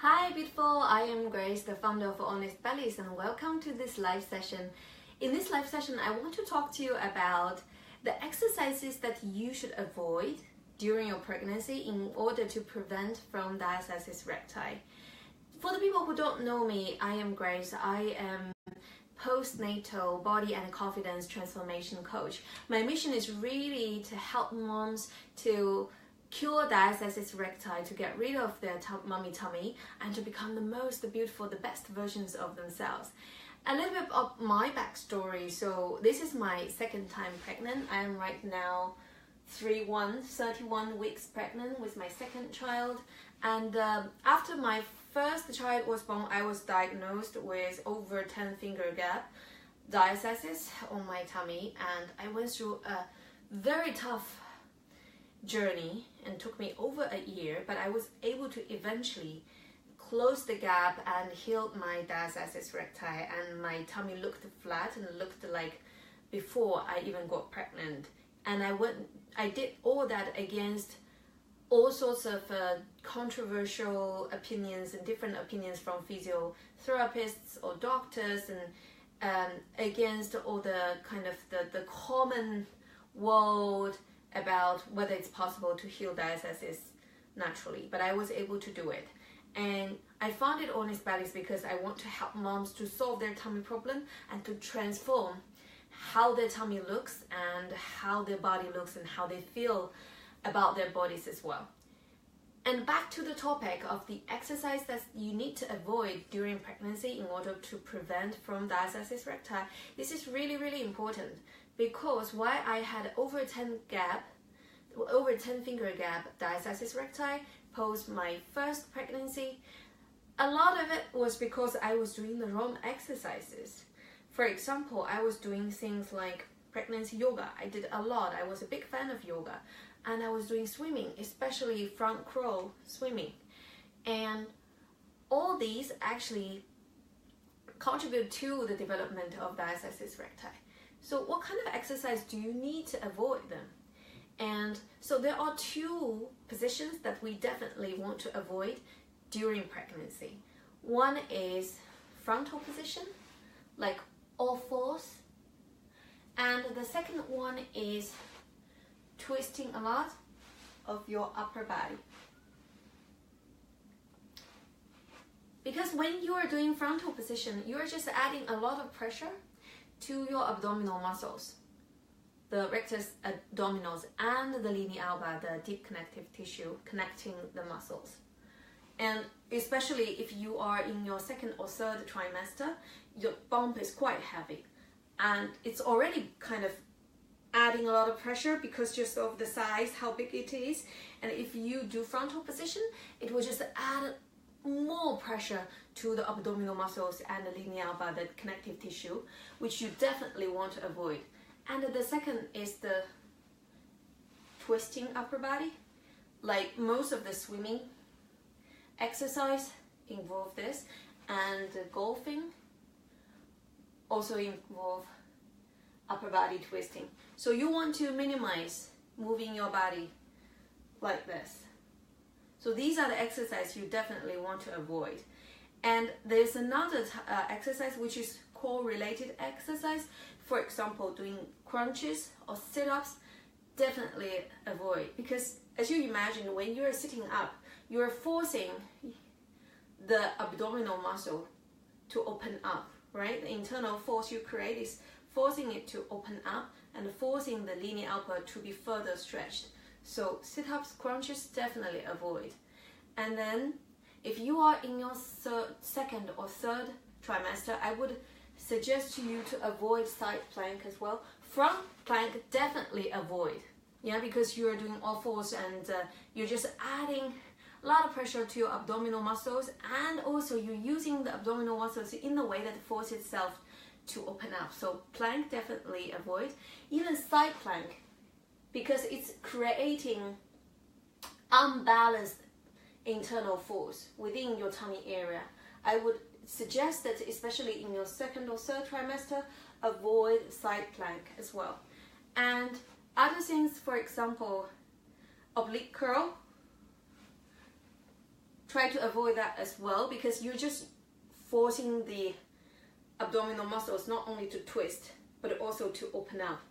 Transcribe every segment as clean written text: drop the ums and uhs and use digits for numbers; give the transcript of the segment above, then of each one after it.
Hi beautiful, I am Grace, the founder of Honest Bellies, and welcome to this live session. In this live session, I want to talk to you about the exercises that you should avoid during your pregnancy in order to prevent from diastasis recti. For the people who don't know me, I am Grace. I am postnatal body and confidence transformation coach. My mission is really to help moms to cure diastasis recti, to get rid of their mummy tummy and to become the most beautiful, the best versions of themselves. A little bit of my backstory. So this is my second time pregnant. I am right now 31 weeks pregnant with my second child, and after my first child was born, I was diagnosed with over 10 finger gap diastasis on my tummy, and I went through a very tough journey and took me over a year, but I was able to eventually close the gap and heal my diastasis recti, and my tummy looked flat and looked like before I even got pregnant. And I did all that against all sorts of controversial opinions and different opinions from physiotherapists or doctors, and against all the kind of the common world about whether it's possible to heal diastasis naturally. But I was able to do it, and I founded Honest Bellies because I want to help moms to solve their tummy problem and to transform how their tummy looks and how their body looks and how they feel about their bodies as well. And back to the topic of the exercise that you need to avoid during pregnancy in order to prevent from diastasis recti. This is really, really important, because why I had over 10 finger gap diastasis recti post my first pregnancy, a lot of it was because I was doing the wrong exercises. For example, I was doing things like pregnancy yoga. I did a lot. I was a big fan of yoga, and I was doing swimming, especially front crawl swimming, and all these actually contribute to the development of diastasis recti. So what kind of exercise do you need to avoid them? And so there are two positions that we definitely want to avoid during pregnancy. One is frontal position, like all fours, and the second one is twisting a lot of your upper body. Because when you are doing frontal position, you are just adding a lot of pressure to your abdominal muscles, the rectus abdominis and the linea alba, the deep connective tissue connecting the muscles. And especially if you are in your second or third trimester, your bump is quite heavy, and it's already kind of adding a lot of pressure because just of the size, how big it is. And if you do frontal position, it will just add more pressure to the abdominal muscles and the linea alba, the connective tissue, which you definitely want to avoid. And the second is the twisting upper body. Like most of the swimming exercise involve this, and golfing also involve upper body twisting. So you want to minimize moving your body like this. So these are the exercises you definitely want to avoid. And there's another exercise which is core related exercise. For example, doing crunches or sit-ups, definitely avoid, because as you imagine, when you're sitting up, you're forcing the abdominal muscle to open up, right? The internal force you create is forcing it to open up and forcing the linea alba to be further stretched. So sit-ups, crunches, definitely avoid. And then if you are in your second or third trimester, I would suggest to you to avoid side plank as well. Front plank, definitely avoid, because you are doing all fours, and you're just adding a lot of pressure to your abdominal muscles, and also you're using the abdominal muscles in the way that force itself to open up. So plank, definitely avoid. Even side plank, because it's creating unbalanced internal force within your tummy area. I would suggest that, especially in your second or third trimester, avoid side plank as well. And other things, for example, oblique curl, try to avoid that as well, because you're just forcing the abdominal muscles not only to twist but also to open up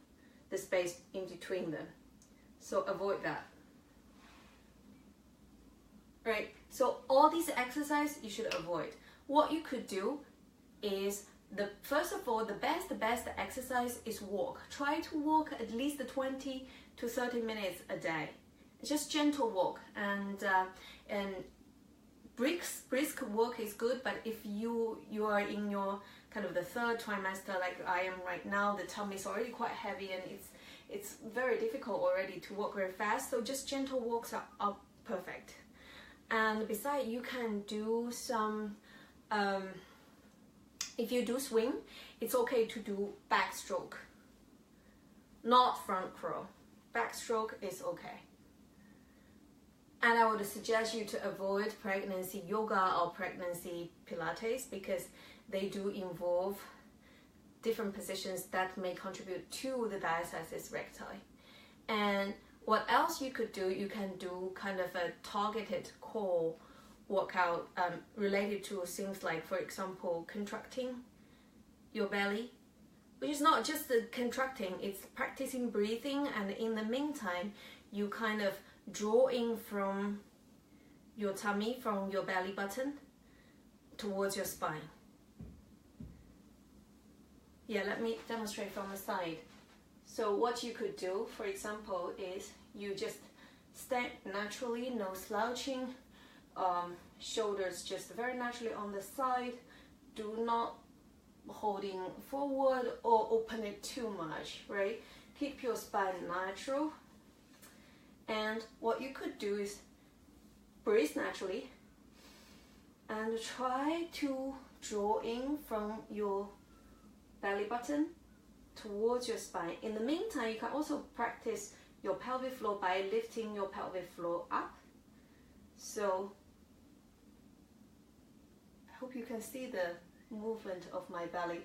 the space in between them. So avoid that. Right, so all these exercises you should avoid. What you could do is, first of all, the best exercise is walk. Try to walk at least 20 to 30 minutes a day. Just gentle walk, and brisk walk is good. But if you are in your kind of the third trimester, like I am right now, the tummy is already quite heavy and it's very difficult already to walk very fast. So just gentle walks are perfect. And besides, you can do some. If you do swing, it's okay to do backstroke, not front crawl. Backstroke is okay. And I would suggest you to avoid pregnancy yoga or pregnancy Pilates, because they do involve different positions that may contribute to the diastasis recti. And what else you could do, you can do kind of a targeted core workout related to things like, for example, contracting your belly, which is not just the contracting, it's practicing breathing, and in the meantime you kind of draw in from your tummy, from your belly button towards your spine. Yeah, let me demonstrate from the side. So what you could do, for example, is you just stand naturally, no slouching, shoulders just very naturally on the side. Do not holding forward or open it too much, right? Keep your spine natural. And what you could do is breathe naturally and try to draw in from your belly button towards your spine. In the meantime, you can also practice your pelvic floor by lifting your pelvic floor up. So I hope you can see the movement of my belly.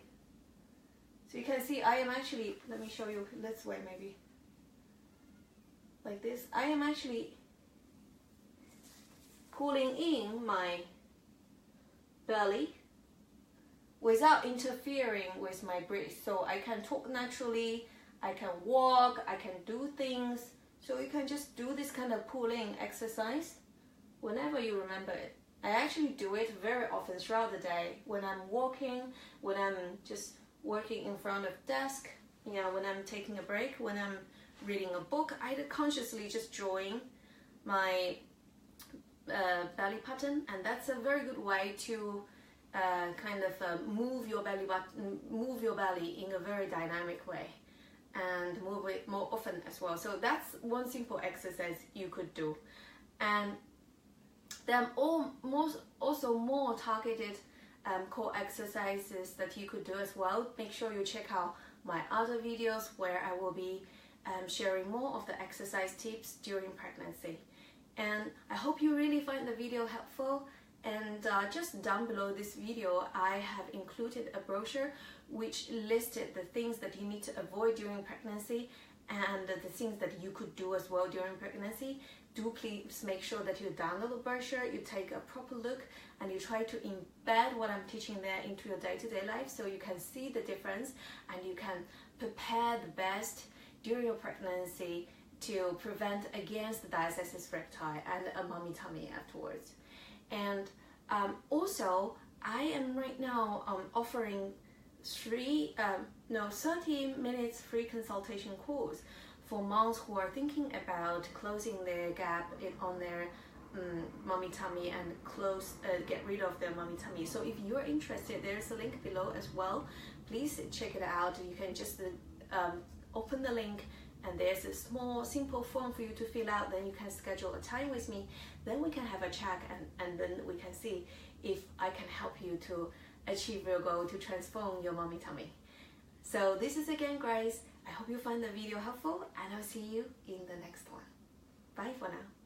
So you can see I am actually, let me show you this way maybe, like this. I am actually pulling in my belly without interfering with my breath. So I can talk naturally, I can walk, I can do things. So you can just do this kind of pulling exercise whenever you remember it. I actually do it very often throughout the day, when I'm walking, when I'm just working in front of desk, you know, when I'm taking a break, when I'm reading a book. I consciously just drawing my belly button, and that's a very good way to move your belly button, move your belly in a very dynamic way, and move it more often as well. So that's one simple exercise you could do. And there are also more targeted core exercises that you could do as well. Make sure you check out my other videos where I will be sharing more of the exercise tips during pregnancy. And I hope you really find the video helpful. And just down below this video, I have included a brochure which listed the things that you need to avoid during pregnancy and the things that you could do as well during pregnancy. Do please make sure that you download the brochure, you take a proper look, and you try to embed what I'm teaching there into your day-to-day life, so you can see the difference and you can prepare the best during your pregnancy to prevent against the diastasis recti and a mommy tummy afterwards. And also, I am right now offering 30 minutes free consultation course for moms who are thinking about closing their gap on their mommy tummy and get rid of their mommy tummy. So if you're interested, there's a link below as well. Please check it out. You can just open the link, and there's a small simple form for you to fill out. Then you can schedule a time with me, then we can have a chat, and then we can see if I can help you to achieve your goal to transform your mommy tummy. So this is again Grace. I hope you find the video helpful, and I'll see you in the next one. Bye for now.